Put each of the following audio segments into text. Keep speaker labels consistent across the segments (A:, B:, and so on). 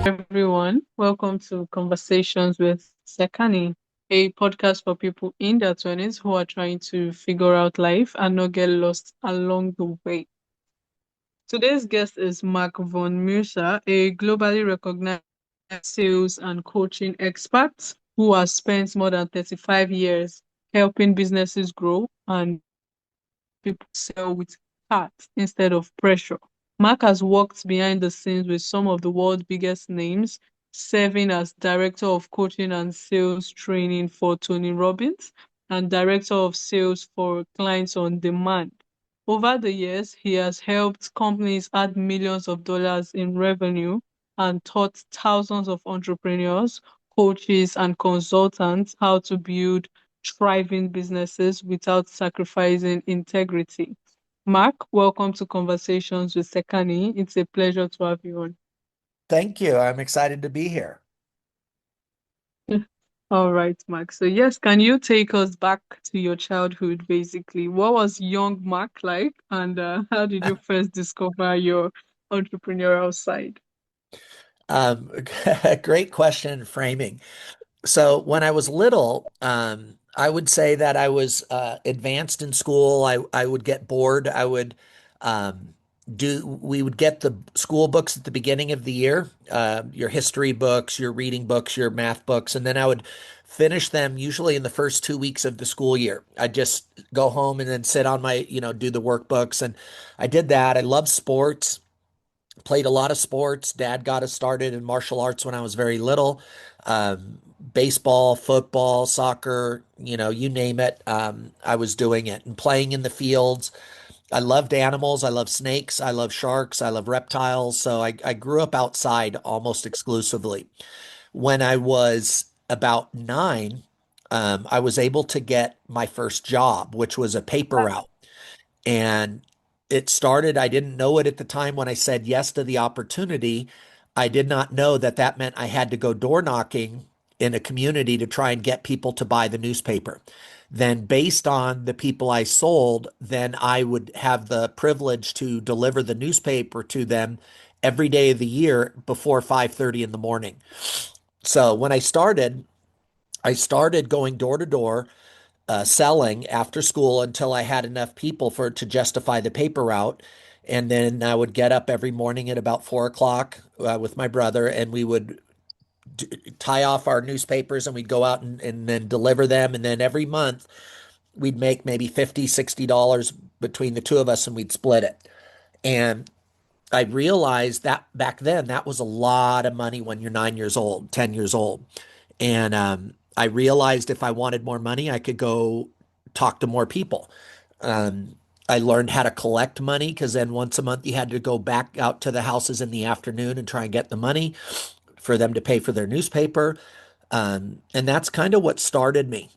A: everyone. Welcome to Conversations with Sekani, a podcast for people in their 20s who are trying to figure out life and not get lost along the way. Today's guest is Marc von Musser, a globally recognized sales and coaching expert who has spent more than 35 years helping businesses grow and people sell with heart instead of pressure. Mark has worked behind the scenes with some of the world's biggest names, serving as Director of Coaching and Sales Training for Tony Robbins and Director of Sales for Clients on Demand. Over the years, he has helped companies add millions of dollars in revenue and taught thousands of entrepreneurs, coaches, and consultants how to build thriving businesses without sacrificing integrity. Mark, welcome to Conversations with Sekani. It's a pleasure to have you on.
B: Thank you. I'm excited to be here.
A: All right, Mark. So, yes, can you take us back to your childhood, basically? What was young Mark like, and how did you first discover your entrepreneurial side?
B: Um, Great question and framing. So when I was little, I would say that I was advanced in school. I would get bored. Um, we would get the school books at the beginning of the year, your history books, your reading books, your math books, and then I would finish them usually in the first 2 weeks of the school year. I'd just go home and then sit on do the workbooks. And I did that. I love sports. Played a lot of sports. Dad got us started in martial arts when I was very little. Baseball, football, soccer, you name it. I was doing it and playing in the fields. I loved animals. I love snakes. I love sharks. I love reptiles. So I grew up outside almost exclusively. When I was about 9, I was able to get my first job, which was a paper route. And it started, I didn't know it at the time when I said yes to the opportunity. I did not know that that meant I had to go door knocking in a community to try and get people to buy the newspaper. Then, based on the people I sold, then I would have the privilege to deliver the newspaper to them every day of the year before 5:30 in the morning. So when I started going door to door selling after school until I had enough people for to justify the paper route. And then I would get up every morning at about 4 o'clock with my brother, and we would tie off our newspapers and we'd go out and then deliver them. And then every month we'd make maybe $50, $60 between the two of us and we'd split it. And I realized that back then that was a lot of money when you're 9 years old, 10 years old. And I realized if I wanted more money, I could go talk to more people. Um, I learned how to collect money because then once a month you had to go back out to the houses in the afternoon and try and get the money for them to pay for their newspaper. And that's kind of what started me.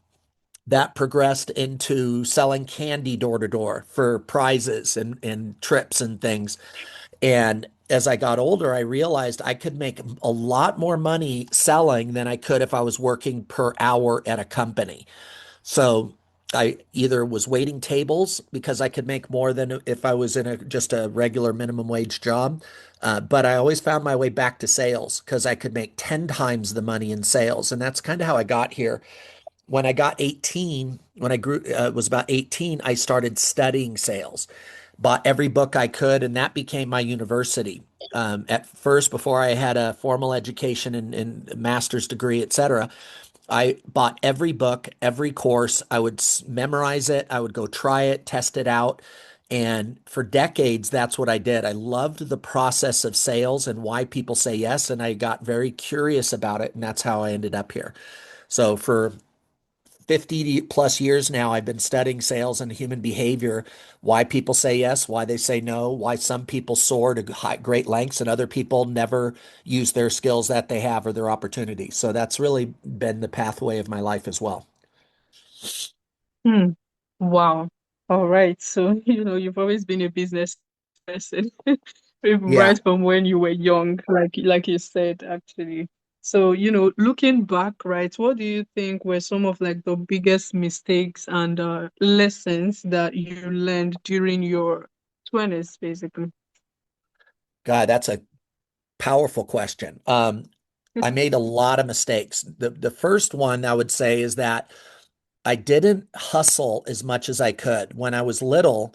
B: That progressed into selling candy door to door for prizes and trips and things. And as I got older, I realized I could make a lot more money selling than I could if I was working per hour at a company. So I either was waiting tables because I could make more than if I was in just a regular minimum wage job. But I always found my way back to sales because I could make 10 times the money in sales. And that's kind of how I got here. When I got 18, when I was about 18, I started studying sales, bought every book I could, and that became my university. At first, before I had a formal education and master's degree, etc., I bought every book, every course. I would memorize it. I would go try it, test it out. And for decades, that's what I did. I loved the process of sales and why people say yes. And I got very curious about it. And that's how I ended up here. So for 50 plus years now, I've been studying sales and human behavior, why people say yes, why they say no, why some people soar to great lengths and other people never use their skills that they have or their opportunities. So that's really been the pathway of my life as well.
A: Hmm. Wow. All right. So, you've always been a business person,
B: Yeah.
A: right from when you were young, like you said, actually. So, looking back, right, what do you think were some of like the biggest mistakes and lessons that you learned during your 20s, basically?
B: God, that's a Powerful question. I made a lot of mistakes. The first one I would say is that I didn't hustle as much as I could. When I was little,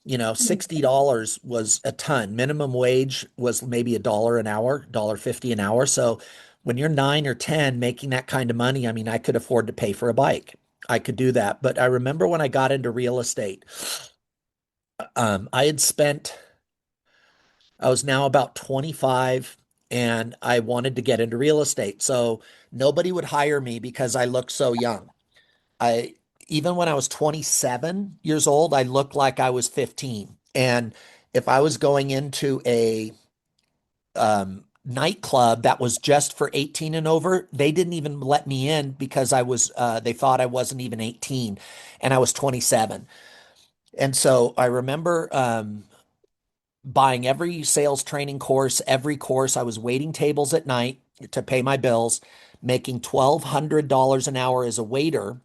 B: $60 was a ton. Minimum wage was maybe $1 an hour, $1.50 an hour. So when you're 9 or 10 making that kind of money, I mean, I could afford to pay for a bike. I could do that. But I remember when I got into real estate, I had spent, I was now about 25 and I wanted to get into real estate. So nobody would hire me because I looked so young. I Even when I was 27 years old, I looked like I was 15. And if I was going into a nightclub that was just for 18 and over, they didn't even let me in because they thought I wasn't even 18 and I was 27. And so I remember buying every sales training course, every course. I was waiting tables at night to pay my bills, making $1,200 an hour as a waiter.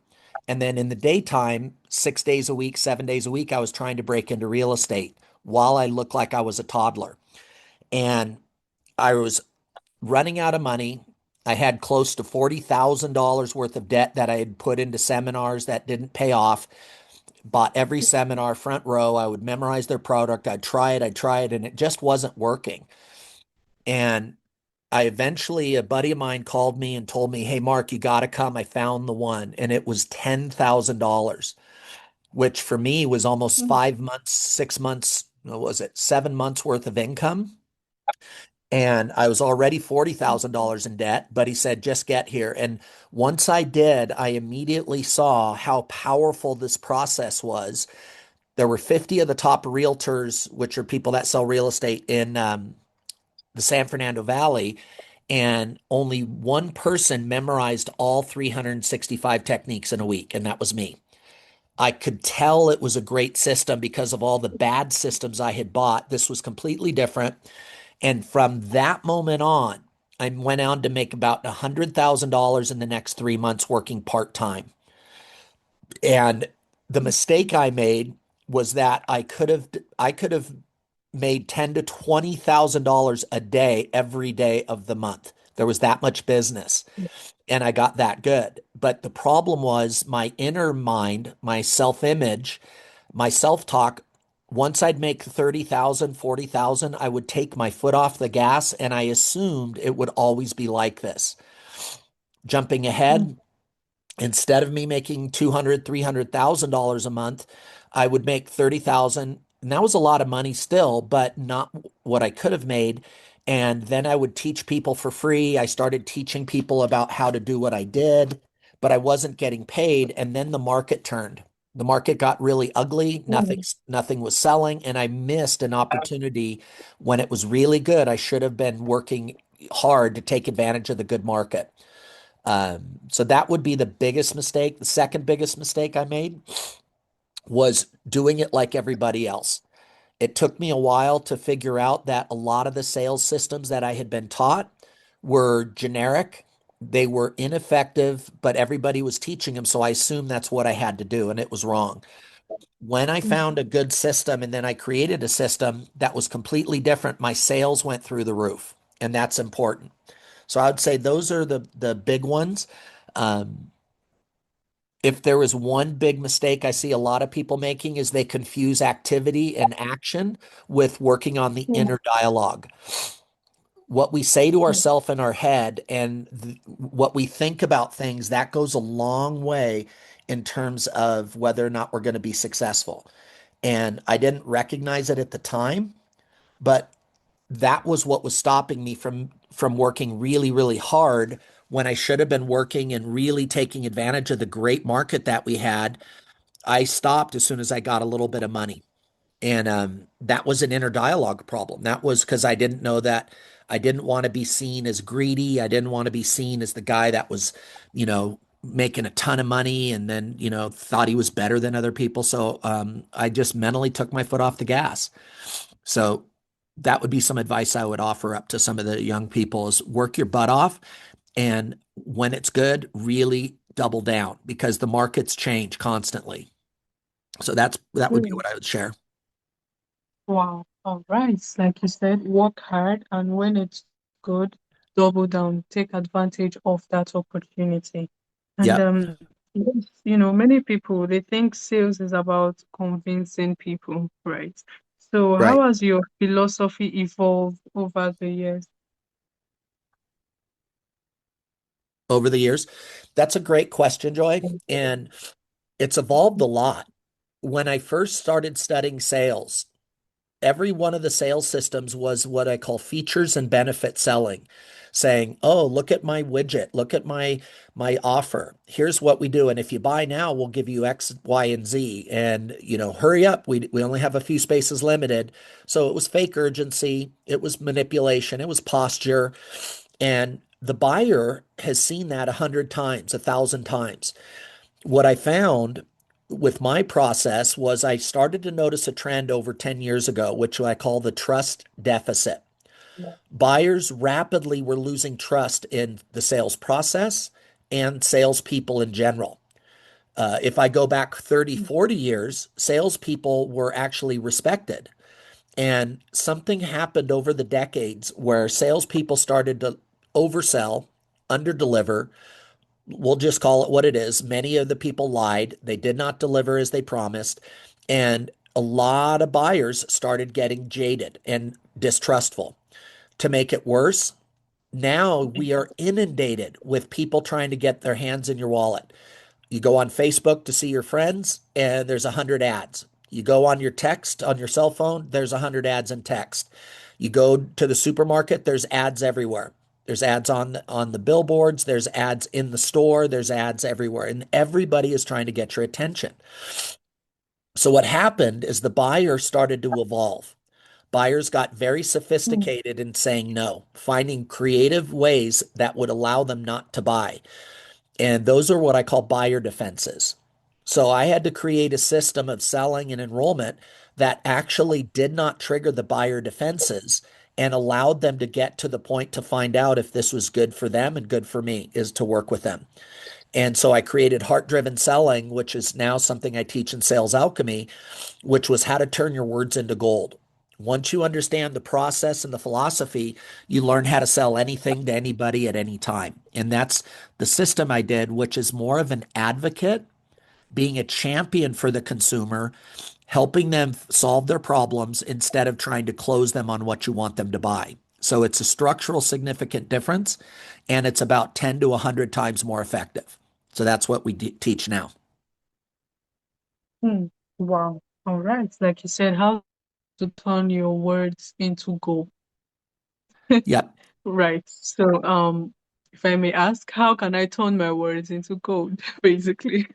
B: And then in the daytime, 6 days a week, 7 days a week, I was trying to break into real estate while I looked like I was a toddler. And I was running out of money. I had close to $40,000 worth of debt that I had put into seminars that didn't pay off. Bought every seminar front row. I would memorize their product. I'd try it, and it just wasn't working. And a buddy of mine called me and told me, "Hey, Mark, you got to come. I found the one." And it was $10,000, which for me was almost 5 months, 6 months, what was it, 7 months worth of income. And I was already $40,000 in debt, but he said, just get here. And once I did, I immediately saw how powerful this process was. There were 50 of the top realtors, which are people that sell real estate in the San Fernando Valley, and only one person memorized all 365 techniques in a week, and that was me. I could tell it was a great system because of all the bad systems I had bought. This was completely different. And from that moment on, I went on to make about $100,000 in the next 3 months working part-time. And the mistake I made was that I could have made ten to $20,000 a day every day of the month. There was that much business and I got that good. But the problem was my inner mind, my self-image, my self-talk. Once I'd make 30,000, 40,000, I would take my foot off the gas and I assumed it would always be like this. Jumping ahead, instead of me making 200, $300,000 a month, I would make 30,000. And that was a lot of money still, but not what I could have made. And then I would teach people for free. I started teaching people about how to do what I did, but I wasn't getting paid. And then the market turned. The market got really ugly. Nothing was selling, and I missed an opportunity when it was really good. I should have been working hard to take advantage of the good market. So that would be the biggest mistake. The second biggest mistake I made was doing it like everybody else. It took me a while to figure out that a lot of the sales systems that I had been taught were generic. They were ineffective, but everybody was teaching them. So I assumed that's what I had to do, and it was wrong. When I found a good system and then I created a system that was completely different, my sales went through the roof, and that's important. So I would say those are the big ones. Um, if there was one big mistake I see a lot of people making is they confuse activity and action with working on the inner dialogue. What we say to ourselves in our head and what we think about things, that goes a long way in terms of whether or not we're going to be successful. And I didn't recognize it at the time, but that was what was stopping me from working really, really hard when I should have been working and really taking advantage of the great market that we had. I stopped as soon as I got a little bit of money. And that was an inner dialogue problem. That was because I didn't know that I didn't want to be seen as greedy. I didn't want to be seen as the guy that was, making a ton of money and then, thought he was better than other people. So I just mentally took my foot off the gas. So that would be some advice I would offer up to some of the young people is work your butt off. And when it's good, really double down because the markets change constantly. So that would be
A: Mm.
B: what I would share.
A: Wow. All right. Like you said, work hard, and when it's good, double down, take advantage of that opportunity. And
B: Yep.
A: yes, many people they think sales is about convincing people, right? So how
B: Right.
A: has your philosophy evolved over the years?
B: Over the years. That's a great question, Joy. And it's evolved a lot. When I first started studying sales, every one of the sales systems was what I call features and benefit selling, saying, "Oh, look at my widget, look at my offer. Here's what we do, and if you buy now, we'll give you X, Y, and Z. And hurry up. We only have a few spaces limited." So it was fake urgency, it was manipulation, it was posture, and the buyer has seen that 100 times, 1,000 times. What I found with my process was I started to notice a trend over 10 years ago, which I call the trust deficit. Buyers rapidly were losing trust in the sales process and salespeople in general. If I go back 30, 40 years, salespeople were actually respected. And something happened over the decades where salespeople started to oversell, underdeliver. We'll just call it what it is. Many of the people lied. They did not deliver as they promised. And a lot of buyers started getting jaded and distrustful. To make it worse, now we are inundated with people trying to get their hands in your wallet. You go on Facebook to see your friends, and there's 100 ads. You go on your text on your cell phone, there's 100 ads in text. You go to the supermarket, there's ads everywhere. There's ads on the billboards, there's ads in the store, there's ads everywhere, and everybody is trying to get your attention. So what happened is the buyer started to evolve. Buyers got very
A: Mm,
B: sophisticated in saying no, finding creative ways that would allow them not to buy. And those are what I call buyer defenses. So I had to create a system of selling and enrollment that actually did not trigger the buyer defenses and allowed them to get to the point to find out if this was good for them and good for me is to work with them. And so I created heart-driven selling, which is now something I teach in sales alchemy, which was how to turn your words into gold. Once you understand the process and the philosophy, you learn how to sell anything to anybody at any time. And that's the system I did, which is more of an advocate, being a champion for the consumer, helping them solve their problems instead of trying to close them on what you want them to buy. So it's a structural significant difference, and it's about 10 to 100 times more effective. So that's what we teach now.
A: mm. Wow. All right. Like you said, how to turn your words into gold.
B: Yep,
A: Right. So, if I may ask, how can I turn my words into gold, basically?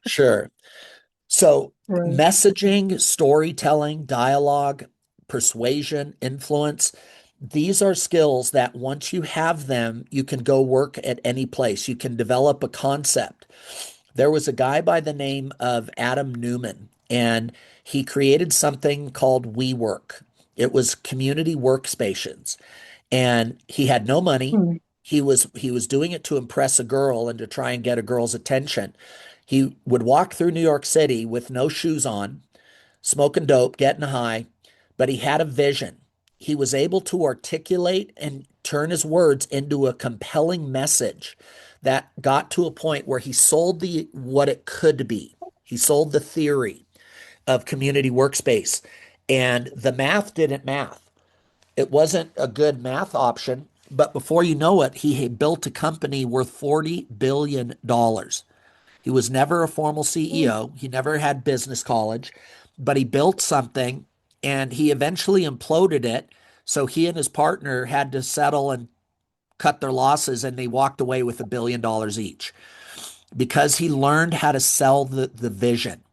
B: sure. So,
A: Right.
B: messaging, storytelling, dialogue, persuasion, influence, these are skills that once you have them, you can go work at any place. You can develop a concept. There was a guy by the name of Adam Newman, and he created something called WeWork. It was community workstations, and he had no money.
A: Mm,
B: He was doing it to impress a girl and to try and get a girl's attention. He would walk through New York City with no shoes on, smoking dope, getting high, but he had a vision. He was able to articulate and turn his words into a compelling message that got to a point where he sold the what it could be. He sold the theory of community workspace, and the math didn't math. It wasn't a good math option, but before you know it, he had built a company worth $40 billion. He was never a formal
A: mm,
B: CEO. He never had business college, but he built something and he eventually imploded it. So he and his partner had to settle and cut their losses, and they walked away with $1 billion each because he learned how to sell the vision.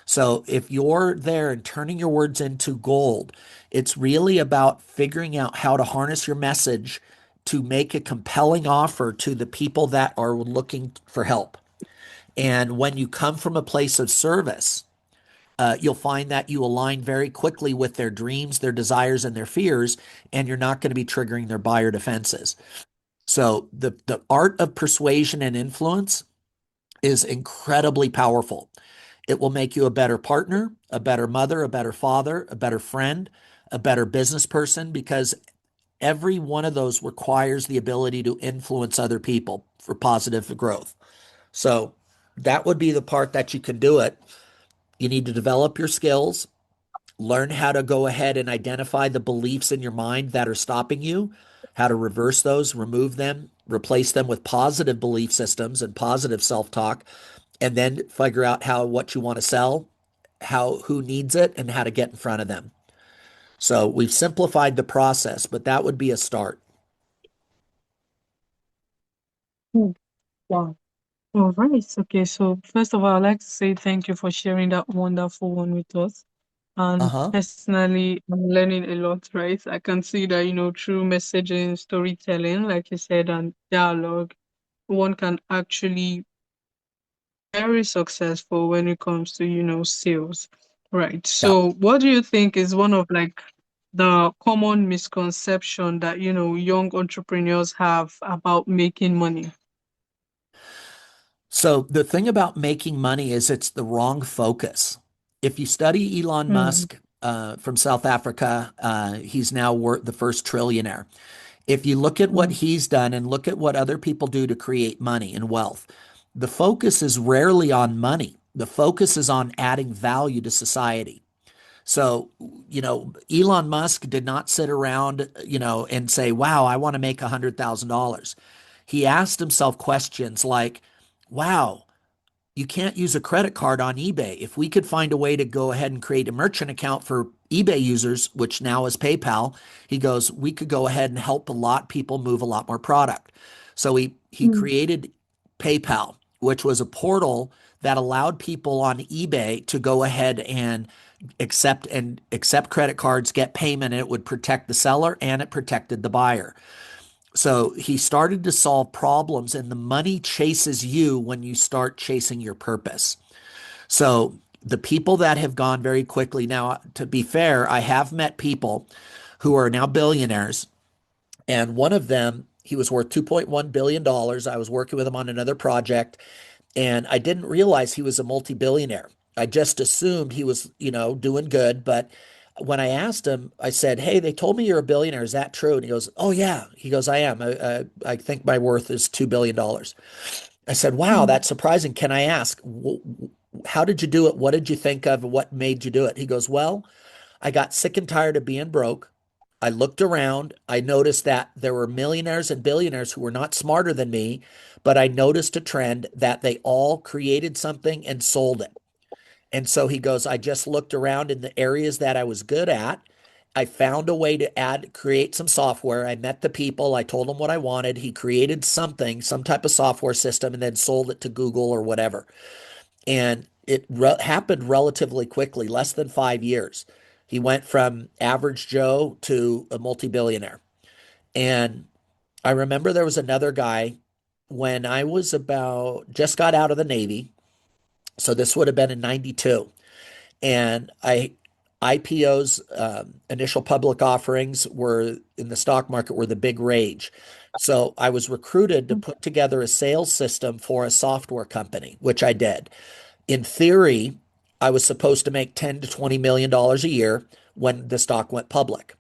B: So if you're there and turning your words into gold, it's really about figuring out how to harness your message to make a compelling offer to the people that are looking for help. And when you come from a place of service, you'll find that you align very quickly with their dreams, their desires, and their fears, and you're not going to be triggering their buyer defenses. So the art of persuasion and influence is incredibly powerful. It will make you a better partner, a better mother, a better father, a better friend, a better business person, because Every one of those requires the ability to influence other people for positive growth. So that would be the part that you can do it. You need to develop your skills, learn how to go ahead and identify the beliefs in your mind that are stopping you, how to reverse those, remove them, replace them with positive belief systems and positive self-talk, and then figure out how what you want to sell, how who needs it, and how to get in front of them. So we've simplified the process, but that would be a start.
A: Hmm. Wow. All right. Okay. So first of all, I'd like to say thank you for sharing that wonderful one with us. And
B: Uh-huh.
A: personally, I'm learning a lot, right? I can see that, through messaging, storytelling, like you said, and dialogue, one can actually very successful when it comes to, sales. Right.
B: Yeah.
A: So what do you think is one of like the common misconception that, young entrepreneurs have about making money?
B: So the thing about making money is it's the wrong focus. If you study Elon
A: Mm,
B: Musk from South Africa, he's now worth the first trillionaire. If you look at what
A: mm,
B: he's done and look at what other people do to create money and wealth, the focus is rarely on money. The focus is on adding value to society. So, Elon Musk did not sit around, and say, wow, I want to make $100,000. He asked himself questions like, wow, you can't use a credit card on eBay. If we could find a way to go ahead and create a merchant account for eBay users, which now is PayPal, he goes, we could go ahead and help a lot of people move a lot more product. So he
A: mm,
B: created PayPal, which was a portal that allowed people on eBay to go ahead and accept credit cards, get payment, and it would protect the seller and it protected the buyer. So he started to solve problems, and the money chases you when you start chasing your purpose. So the people that have gone very quickly now, to be fair, I have met people who are now billionaires, and one of them, he was worth $2.1 billion dollars. I was working with him on another project, and I didn't realize he was a multi-billionaire. I just assumed he was, doing good. But when I asked him, I said, "Hey, they told me you're a billionaire. Is that true?" And he goes, "Oh yeah." He goes, "I am. I think my worth is $2 billion." I said, "Wow,
A: mm,
B: that's surprising. Can I ask, how did you do it? What did you think of? What made you do it?" He goes, "Well, I got sick and tired of being broke. I looked around. I noticed that there were millionaires and billionaires who were not smarter than me, but I noticed a trend that they all created something and sold it. And so he goes, I just looked around in the areas that I was good at. I found a way to create some software. I met the people. I told him what I wanted. He created something, some type of software system, and then sold it to Google or whatever. And it happened relatively quickly, less than 5 years. He went from average Joe to a multi-billionaire. And I remember there was another guy when I was about just got out of the Navy. So this would have been in 92. And IPOs, initial public offerings were in the stock market were the big rage. So I was recruited to
A: mm,
B: put together a sales system for a software company, which I did. In theory, I was supposed to make 10 to 20 million dollars a year when the stock went public.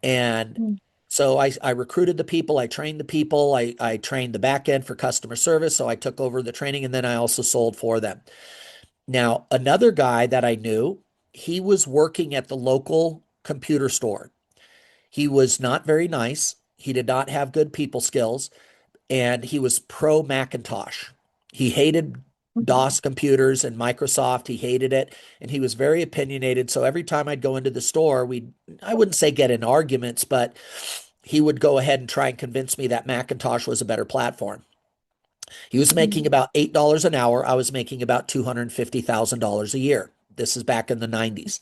B: And
A: mm,
B: so I recruited the people, I trained the people, I trained the back end for customer service. So I took over the training and then I also sold for them. Now, another guy that I knew, he was working at the local computer store. He was not very nice. He did not have good people skills, and he was pro Macintosh. He hated
A: mm,
B: DOS computers and Microsoft. He hated it, and he was very opinionated. So every time I'd go into the store, I wouldn't say get in arguments, but he would go ahead and try and convince me that Macintosh was a better platform. He was making
A: mm,
B: about $8 an hour. I was making about $250,000 a year. This is back in the 90s.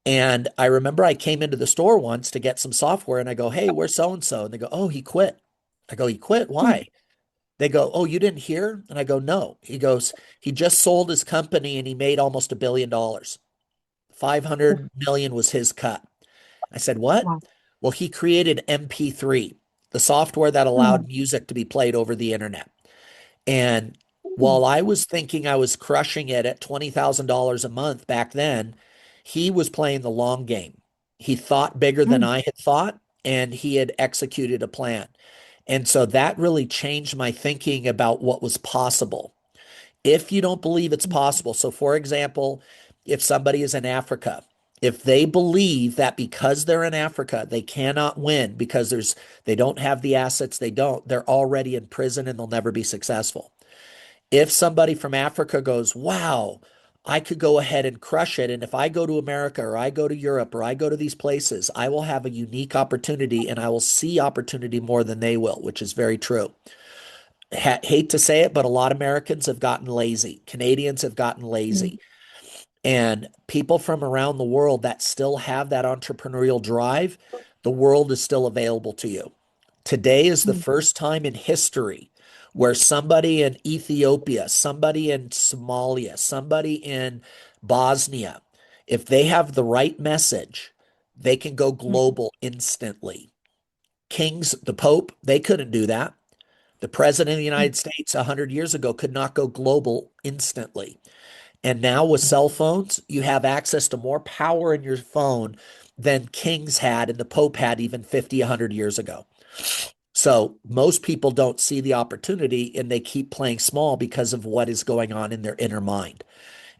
B: And I remember I came into the store once to get some software and I go, "Hey, where's so and so?" And they go, "Oh, he quit." I go, "He quit?
A: mm.
B: Why?" They go, "Oh, you didn't hear?" And I go, "No." He goes, "He just sold his company and he made almost $1 billion.
A: Oh,
B: 500 million was his cut." I said, "What?"
A: wow.
B: Well, he created MP3, the software that allowed
A: Mm,
B: music to be played over the internet. And
A: mm,
B: while I was thinking I was crushing it at $20,000 a month back then, he was playing the long game. He thought bigger than
A: mm,
B: I had thought, and he had executed a plan. And so that really changed my thinking about what was possible. If you don't believe it's possible, so for example, if somebody is in Africa, if they believe that because they're in Africa, they cannot win because they don't have the assets, they're already in prison and they'll never be successful. If somebody from Africa goes, wow, I could go ahead and crush it. And if I go to America or I go to Europe or I go to these places, I will have a unique opportunity and I will see opportunity more than they will, which is very true. Hate to say it, but a lot of Americans have gotten lazy. Canadians have gotten lazy.
A: Mm,
B: And people from around the world that still have that entrepreneurial drive, the world is still available to you. Today is the
A: mm,
B: first time in history where somebody in Ethiopia, somebody in Somalia, somebody in Bosnia, if they have the right message, they can go
A: mm,
B: global instantly. Kings, the Pope, they couldn't do that. The President of the
A: mm,
B: United States 100 years ago could not go global instantly. And now with cell phones, you have access to more power in your phone than kings had and the Pope had even 50, 100 years ago. So most people don't see the opportunity and they keep playing small because of what is going on in their inner mind.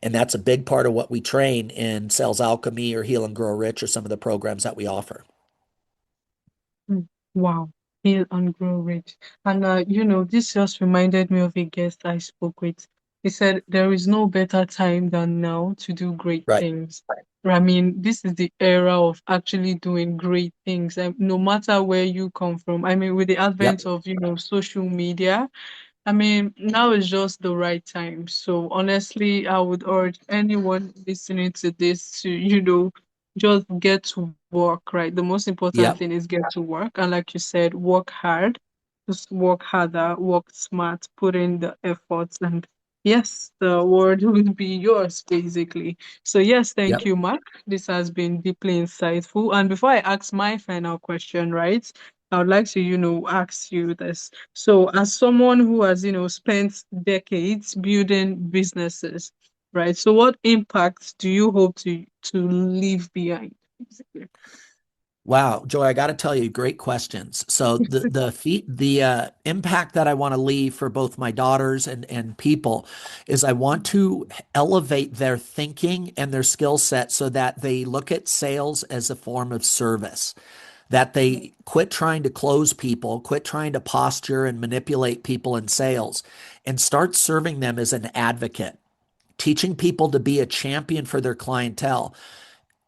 B: And that's a big part of what we train in Sales Alchemy or Heal and Grow Rich or some of the programs that we offer.
A: mm. Wow. Heal and grow rich. And this just reminded me of a guest I spoke with. He said there is no better time than now to do great
B: Right.
A: things. I mean, this is the era of actually doing great things. And no matter where you come from. I mean, with the
B: Yep.
A: advent of, social media, I mean, now is just the right time. So honestly, I would urge anyone listening to this to, just get to work, right? The most important
B: Yep.
A: thing is get to work. And like you said, work hard, just work harder, work smart, put in the efforts, and yes, the world will be yours, basically. So yes, thank
B: Yep.
A: you, Mark. This has been deeply insightful. And before I ask my final question, right? I would like to, ask you this. So, as someone who has, spent decades building businesses, right? So, what impact do you hope to leave behind, basically?
B: Wow, Joy, I got to tell you, great questions. So the impact that I want to leave for both my daughters and people is I want to elevate their thinking and their skill set so that they look at sales as a form of service, that they quit trying to close people, quit trying to posture and manipulate people in sales, and start serving them as an advocate, teaching people to be a champion for their clientele.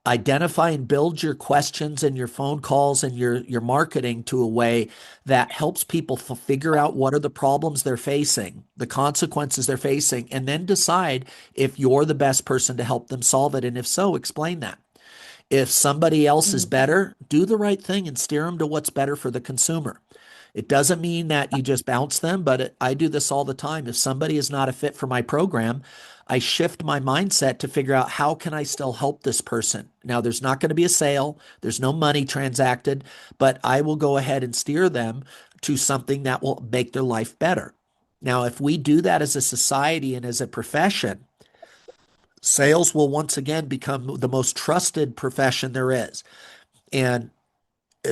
B: Identify and build your questions and your phone calls and your marketing to a way that helps people figure out what are the problems they're facing, the consequences they're facing, and then decide if you're the best person to help them solve it. And if so, explain that. If somebody else is
A: Mm,
B: better, do the right thing and steer them to what's better for the consumer. It doesn't mean that you just bounce them, but I do this all the time. If somebody is not a fit for my program, I shift my mindset to figure out how can I still help this person. Now, there's not going to be a sale, there's no money transacted, but I will go ahead and steer them to something that will make their life better. Now, if we do that as a society and as a profession, sales will once again become the most trusted profession there is. And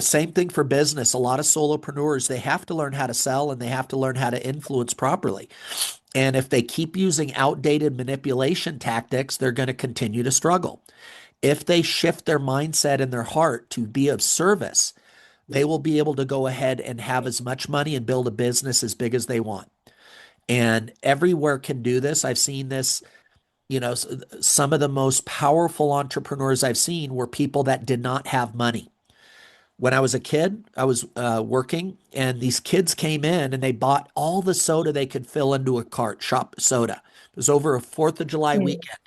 B: same thing for business. A lot of solopreneurs, they have to learn how to sell and they have to learn how to influence properly. And if they keep using outdated manipulation tactics, they're going to continue to struggle. If they shift their mindset and their heart to be of service, they will be able to go ahead and have as much money and build a business as big as they want. And everywhere can do this. I've seen this, some of the most powerful entrepreneurs I've seen were people that did not have money. When I was a kid, I was working, and these kids came in and they bought all the soda they could fill into a cart, shop soda. It was over a 4th of July
A: mm,
B: weekend.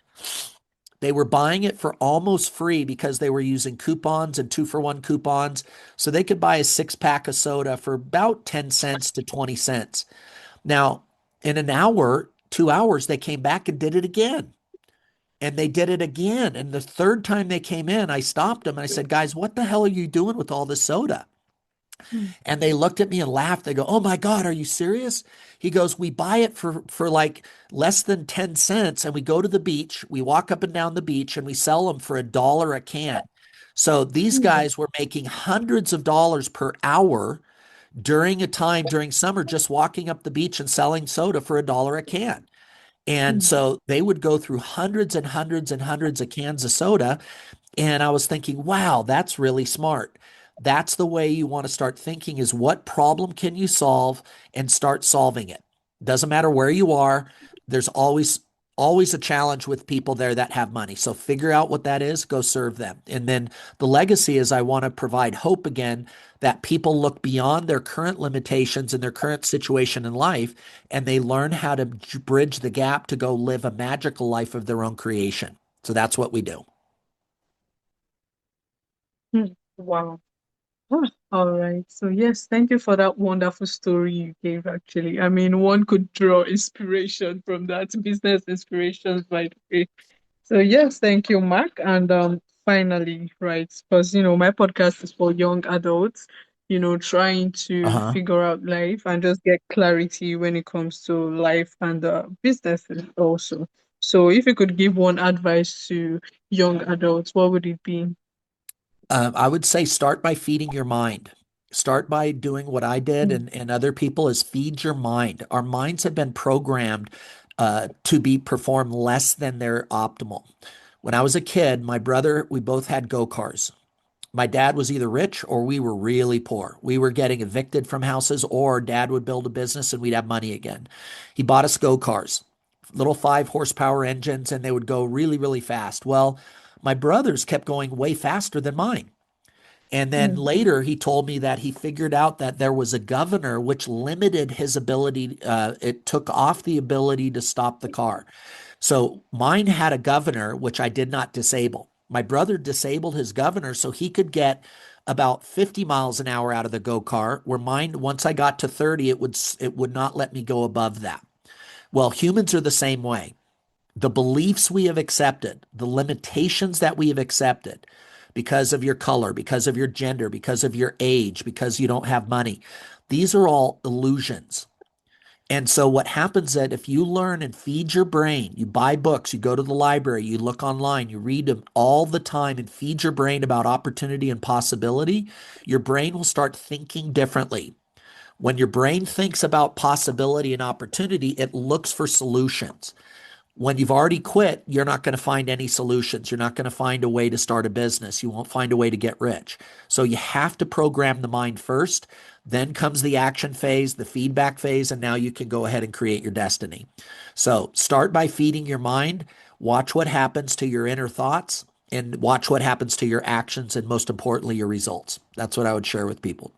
B: They were buying it for almost free because they were using coupons and 2-for-1 coupons. So they could buy a 6 pack of soda for about 10 cents to 20 cents. Now, in an hour, 2 hours, they came back and did it again. And they did it again. And the third time they came in, I stopped them and I said, guys, what the hell are you doing with all this soda?
A: mm,
B: And they looked at me and laughed. They go, "Oh my God, are you serious?" He goes, "We buy it for like less than 10 cents and we go to the beach, we walk up and down the beach and we sell them for $1 a can." So these
A: Hmm.
B: guys were making hundreds of dollars per hour during a time during summer, just walking up the beach and selling soda for $1 a can. And
A: Hmm.
B: so they would go through hundreds and hundreds and hundreds of cans of soda. And I was thinking, wow, that's really smart. That's the way you want to start thinking is what problem can you solve and start solving it. Doesn't matter where you are, there's always a challenge with people there that have money. So figure out what that is, go serve them. And then the legacy is I want to provide hope again that people look beyond their current limitations and their current situation in life and they learn how to bridge the gap to go live a magical life of their own creation. So that's what we do.
A: Hmm. Wow. Ah, all right. So yes, thank you for that wonderful story you gave, actually. I mean, one could draw inspiration from that, business inspirations, by the way. So yes, thank you, Mark. And finally, right, because my podcast is for young adults, trying to
B: Uh-huh.
A: figure out life and just get clarity when it comes to life and businesses also. So if you could give one advice to young adults, what would it be?
B: I would say start by feeding your mind. Start by doing what I did
A: Mm,
B: and other people is feed your mind. Our minds have been programmed to be perform less than their optimal. When I was a kid, my brother, we both had go-karts. My dad was either rich or we were really poor. We were getting evicted from houses, or dad would build a business and we'd have money again. He bought us go-karts, little 5 horsepower engines, and they would go really, really fast. Well, my brothers kept going way faster than mine. And then
A: mm,
B: later, he told me that he figured out that there was a governor which limited his ability. It took off the ability to stop the car. So mine had a governor, which I did not disable. My brother disabled his governor so he could get about 50 miles an hour out of the go kart, where mine, once I got to 30, it would not let me go above that. Well, humans are the same way. The beliefs we have accepted, the limitations that we have accepted because of your color, because of your gender, because of your age, because you don't have money, these are all illusions. And so what happens that if you learn and feed your brain, you buy books, you go to the library, you look online, you read them all the time and feed your brain about opportunity and possibility, your brain will start thinking differently. When your brain thinks about possibility and opportunity, it looks for solutions. When you've already quit, you're not going to find any solutions. You're not going to find a way to start a business. You won't find a way to get rich. So you have to program the mind first. Then comes the action phase, the feedback phase, and now you can go ahead and create your destiny. So start by feeding your mind, watch what happens to your inner thoughts, and watch what happens to your actions, and most importantly, your results. That's what I would share with people.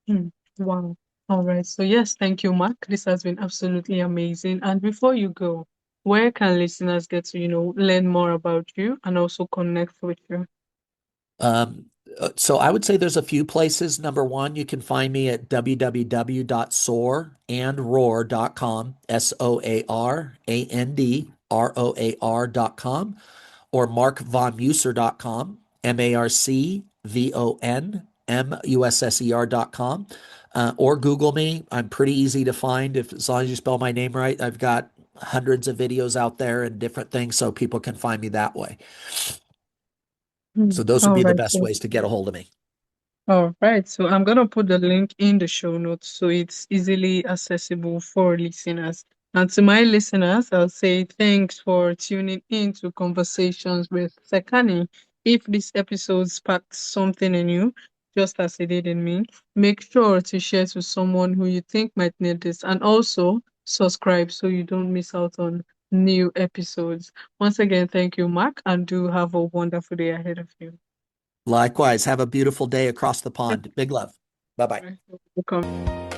A: mm. Wow. All right. So yes, thank you, Mark. This has been absolutely amazing. And before you go, where can listeners get to, learn more about you and also connect with you?
B: Um, so I would say there's a few places. Number one, you can find me at www.soarandroar.com, SOARANDROAR.com, or marcvonmusser.com, MarcVonMusser.com, or Google me. I'm pretty easy to find if as long as you spell my name right. I've got hundreds of videos out there and different things so people can find me that way. So those would
A: All
B: be the
A: right.
B: best ways to get a hold of me.
A: All right. So I'm going to put the link in the show notes so it's easily accessible for listeners. And to my listeners, I'll say thanks for tuning in to Conversations with Sekani. If this episode sparked something in you, just as it did in me, make sure to share to someone who you think might need this, and also subscribe so you don't miss out on new episodes. Once again, thank you, Mark, and do have a wonderful day ahead of you.
B: Likewise, have a beautiful day across the pond. Big love. Bye bye.
A: Welcome.